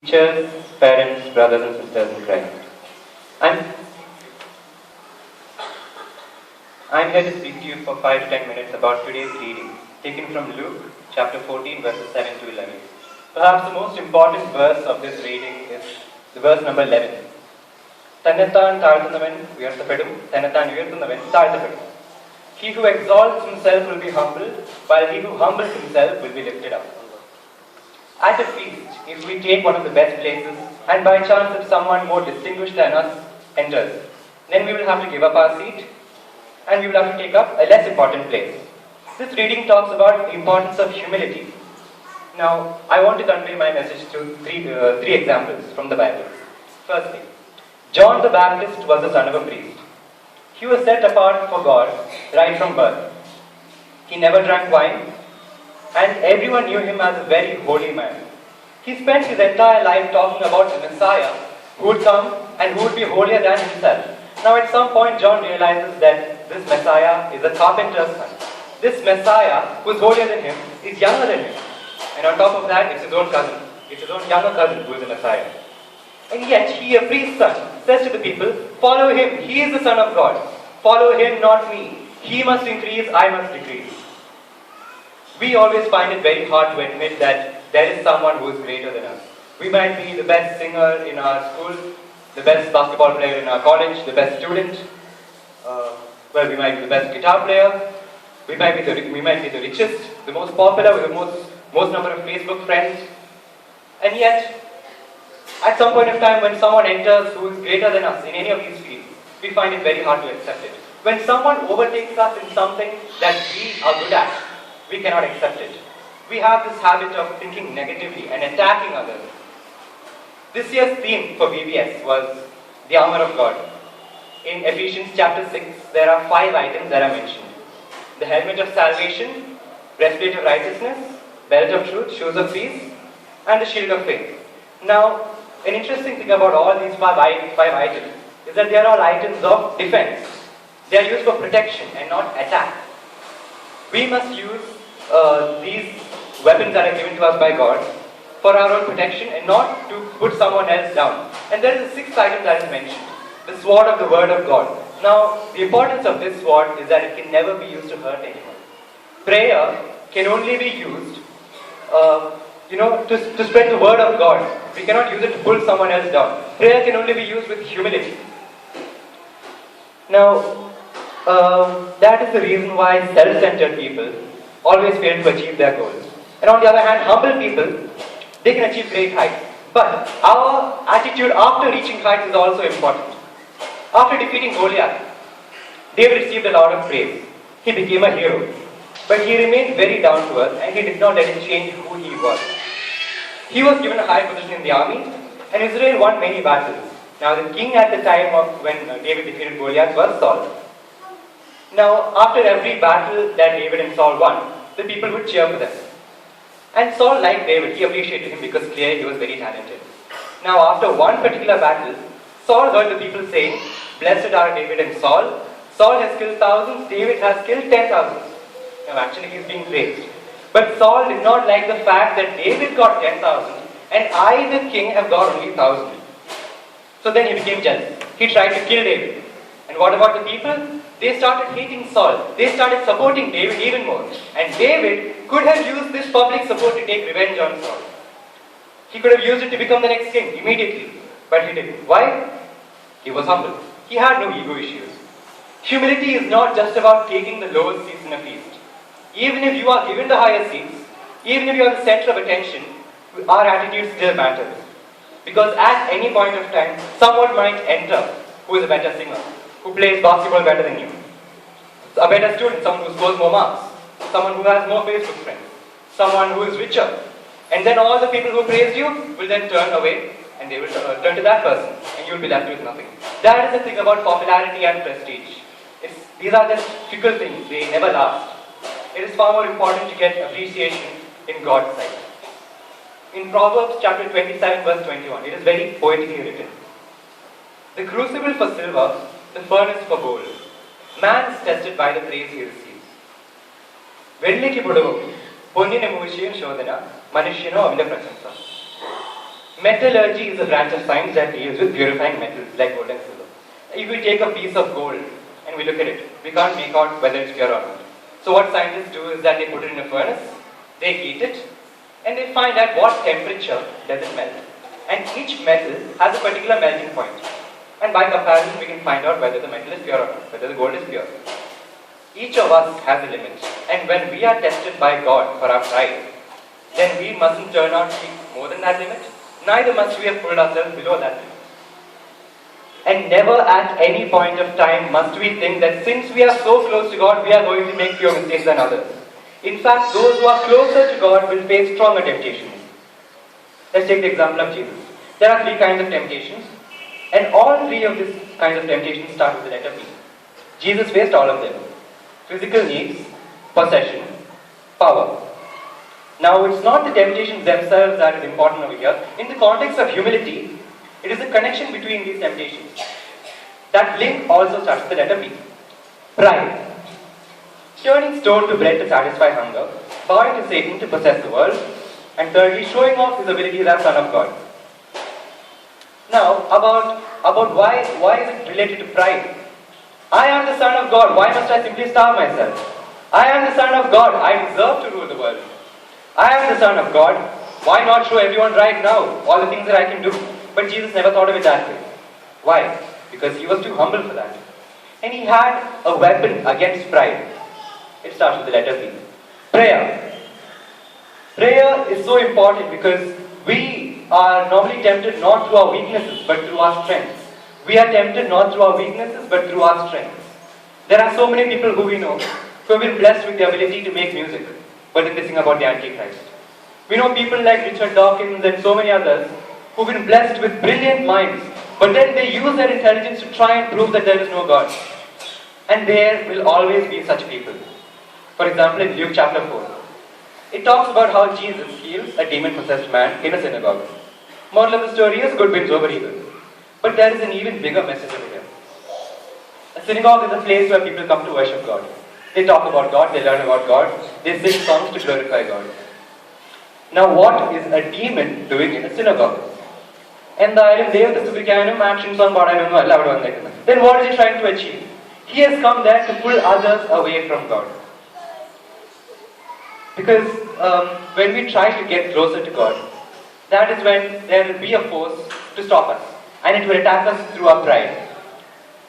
Teachers, parents, brothers and sisters in Christ. I'm, I'm here to speak to you for 5 to 10 minutes about today's reading, taken from Luke chapter 14, verses 7 to 11. Perhaps the most important verse of this reading is the verse number 11. തന്നെത്താൻ താഴ്ത്തുന്നവൻ ഉയർത്തപ്പെടും തന്നെത്താൻ ഉയർത്തുന്നവൻ താഴ്ത്തപ്പെടും. He who exalts himself will be humbled, while he who humbles himself will be lifted up. At a feast, if we take one of the best places, and by chance if someone more distinguished than us enters, then we will have to give up our seat, and we will have to take up a less important place. This reading talks about the importance of humility. Now, I want to convey my message through three examples from the Bible. Firstly, John the Baptist was the son of a priest. He was set apart for God right from birth. He never drank wine, and everyone knew him as a very holy man. He spent his entire life talking about the Messiah who would come and who would be holier than himself. Now at some point John realizes that this Messiah is a carpenter's son. This Messiah who is holier than him is younger than him. And on top of that, it's his own cousin. It's his own younger cousin who is the Messiah. And yet he, a priest's son, says to the people, follow him, he is the Son of God. Follow him, not me. He must increase, I must decrease. We always find it very hard to admit that there is someone who is greater than us. We might be the best singer in our school, the best basketball player in our college, the best student. We might be the best guitar player. We might be the richest, the most popular, with the most number of Facebook friends. And yet, at some point of time, when someone enters who is greater than us in any of these fields, we find it very hard to accept it. When someone overtakes us in something that we are good at, we cannot accept it. We have this habit of thinking negatively and attacking others. This year's theme for VBS was the armor of God. In Ephesians chapter 6, there are 5 items that are mentioned. The helmet of salvation, breastplate of righteousness, belt of truth, shoes of peace, and the shield of faith. Now, an interesting thing about all these 5 items is that they are all items of defense. They are used for protection and not attack. We must use these weapons that are given to us by God for our own protection and not to put someone else down. And there is a 6th item that is mentioned, the sword of the word of God. Now, the importance of this sword is that it can never be used to hurt anyone. Prayer can only be used to spread the word of God. We cannot use it to pull someone else down. Prayer can only be used with humility. Now, that is the reason why self-centered people always fail to achieve their goals. And on the other hand, humble people, they can achieve great heights. But our attitude after reaching heights is also important. After defeating Goliath, David received a lot of praise. He became a hero. But he remained very down to earth and he did not let it change who he was. He was given a high position in the army and Israel won many battles. Now the king at the time of when David defeated Goliath was Saul. Now after every battle that David and Saul won, the people would cheer for them. And Saul liked David, he appreciated him because clearly he was very talented. Now after one particular battle, Saul heard the people saying, blessed are David and Saul. Saul has killed thousands, David has killed 10,000. Now actually he is being praised. But Saul did not like the fact that David got 10,000 and I, the king, have got only 1,000. So then he became jealous. He tried to kill David. And what about the people? They started hating Saul. They started supporting David even more. And David could have used this public support to take revenge on Saul. He could have used it to become the next king immediately. But he didn't. Why? He was humble. He had no ego issues. Humility is not just about taking the lowest seats in a feast. Even if you are given the higher seats, even if you are the center of attention, our attitude still matters. Because at any point of time, someone might enter who is a better singer, who plays basketball better than you, a better student, someone who scores more marks, someone who has more Facebook friends, someone who is richer. And then all the people who praise you will then turn away and they will turn to that person and you will be left with nothing. That is the thing about popularity and prestige. These are just fickle things, they never last. It is far more important to get appreciation in God's sight. In Proverbs chapter 27 verse 21, it is very poetically written. The crucible for silver, the furnace for gold. Man is tested by the praise he receives. വെള്ളിക്ക് പൊടുവും പൊന്നിന് മൂശയും ശോധന മനുഷ്യനോ അവന്റെ പ്രശംസ. Metallurgy is a branch of science that deals with purifying metals like gold and silver. If we take a piece of gold and we look at it, we can't make out whether it's pure or not. So what scientists do is that they put it in a furnace, they heat it, and they find at what temperature does it melt. And each metal has a particular melting point. And by comparison, we can find out whether the metal is pure or not, whether the gold is pure. Each of us has a limit. And when we are tested by God for our pride, then we mustn't turn out to be more than that limit. Neither must we have pulled ourselves below that limit. And never at any point of time must we think that since we are so close to God, we are going to make fewer mistakes than others. In fact, those who are closer to God will face stronger temptations. Let's take the example of Jesus. There are three kinds of temptations, and all three of these kinds of temptations start with the letter P. Jesus faced all of them. Physical needs, possession, power. Now, it's not the temptations themselves that is important over here. In the context of humility, it is the connection between these temptations. That link also starts with the letter P. Pride. Turning stone to bread to satisfy hunger, bowing to Satan to possess the world, and thirdly, showing off his abilities as Son of God. Now, about why is it related to pride? I am the Son of God, why must I simply starve myself? I am the Son of God, I deserve to rule the world. I am the Son of God, why not show everyone right now all the things that I can do? But Jesus never thought of it that way. Why? Because he was too humble for that. And he had a weapon against pride. It starts with the letter P. Prayer. Prayer is so important because we are normally tempted not through our weaknesses but through our strengths. We are tempted not through our weaknesses but through our strengths. There are so many people who we know who have been blessed with the ability to make music, but then they sing about the Antichrist. We know people like Richard Dawkins and so many others who've been blessed with brilliant minds, but then they use their intelligence to try and prove that there is no God. And there will always be such people. For example, in Luke chapter 4, it talks about how Jesus heals a demon-possessed man in a synagogue. Moral of the story is good wins over evil. But there is an even bigger message over here. A synagogue is a place where people come to worship God. They talk about God, they learn about God, they sing songs to glorify God. Now what is a demon doing in a synagogue? Then what is he trying to achieve? He has come there to pull others away from God. Because when we try to get closer to God, that is when there will be a force to stop us. And it will attack us through our pride.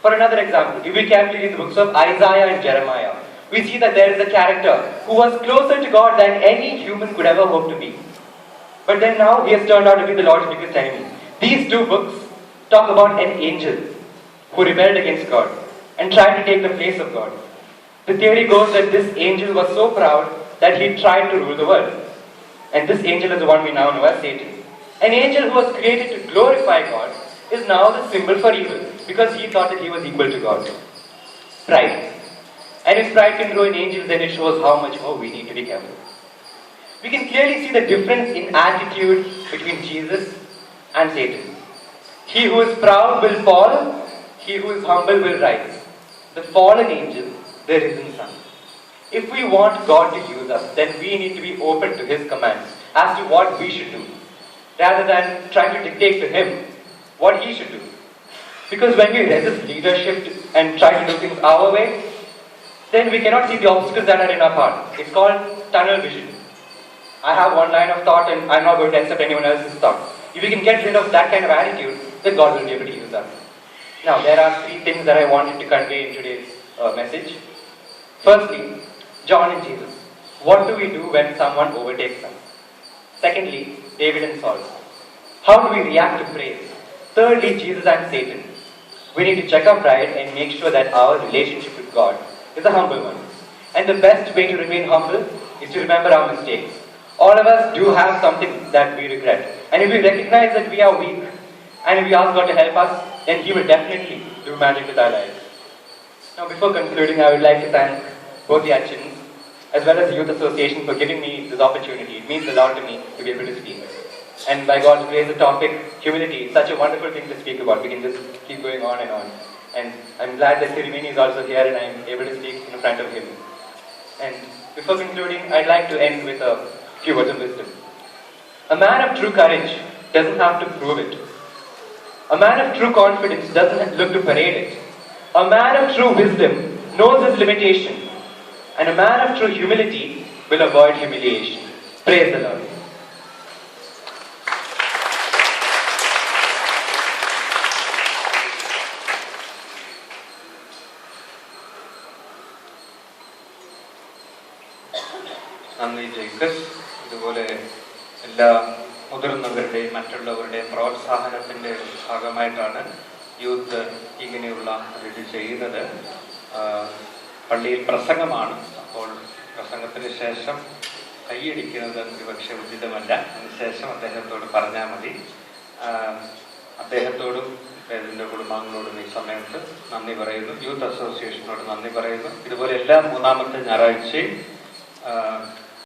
For another example, if we carefully read the books of Isaiah and Jeremiah, we see that there is a character who was closer to God than any human could ever hope to be. But then now he has turned out to be the Lord's biggest enemy. These two books talk about an angel who rebelled against God and tried to take the place of God. The theory goes that this angel was so proud that he tried to rule the world. And this angel is the one we now know as Satan. An angel who was created to glorify God is now the symbol for evil because he thought that he was equal to God. Pride. And if pride can grow in angels, then it shows how much more we need to be careful. We can clearly see the difference in attitude between Jesus and Satan. He who is proud will fall, he who is humble will rise. The fallen angel, the risen Son. If we want God to use us, then we need to be open to His commands as to what we should do, rather than trying to dictate to Him what He should do. Because when we resist leadership and try to do things our way, then we cannot see the obstacles that are in our path. It's called tunnel vision. I have one line of thought and I'm not going to accept anyone else's thought. If we can get rid of that kind of attitude, then God will be able to use us. Now, there are three things that I wanted to convey in today's message. Firstly, John and Jesus. What do we do when someone overtakes us? Secondly, David and Saul. How do we react to praise? Thirdly, Jesus and Satan. We need to check our pride and make sure that our relationship with God is a humble one. And the best way to remain humble is to remember our mistakes. All of us do have something that we regret. And if we recognize that we are weak, and if we ask God to help us, then He will definitely do magic with our lives. Now, before concluding, I would like to thank both the Achins as well as the Youth Association for giving me this opportunity. It means a lot to me to be able to speak. And by God's grace, the topic, humility, is such a wonderful thing to speak about. We can just keep going on and on. And I'm glad that Sirimini is also here and I'm able to speak in front of him. And before concluding, I'd like to end with a few words of wisdom. A man of true courage doesn't have to prove it. A man of true confidence doesn't look to parade it. A man of true wisdom knows his limitation. And a man of true humility will avoid humiliation. Praise the Lord. നന്ദി Jacob. ഇതുപോലെ എല്ലാ മുതിർന്നവരുടെയും മറ്റുള്ളവരുടെയും പ്രോത്സാഹനത്തിൻ്റെ ഭാഗമായിട്ടാണ് youth ഇങ്ങനെയുള്ള ഇത് ചെയ്യുന്നത്. പള്ളിയിൽ പ്രസംഗമാണ്, അപ്പോൾ പ്രസംഗത്തിന് ശേഷം കൈയടിക്കുന്നത് ഒരുപക്ഷെ ഉചിതമല്ല. അതിനുശേഷം അദ്ദേഹത്തോട് പറഞ്ഞാൽ മതി. അദ്ദേഹത്തോടും അദ്ദേഹത്തിൻ്റെ കുടുംബാംഗങ്ങളോടും ഈ സമയത്ത് നന്ദി പറയുന്നു. യൂത്ത് അസോസിയേഷനോട് നന്ദി പറയുന്നു. ഇതുപോലെ എല്ലാ മൂന്നാമത്തെ ഞായറാഴ്ചയും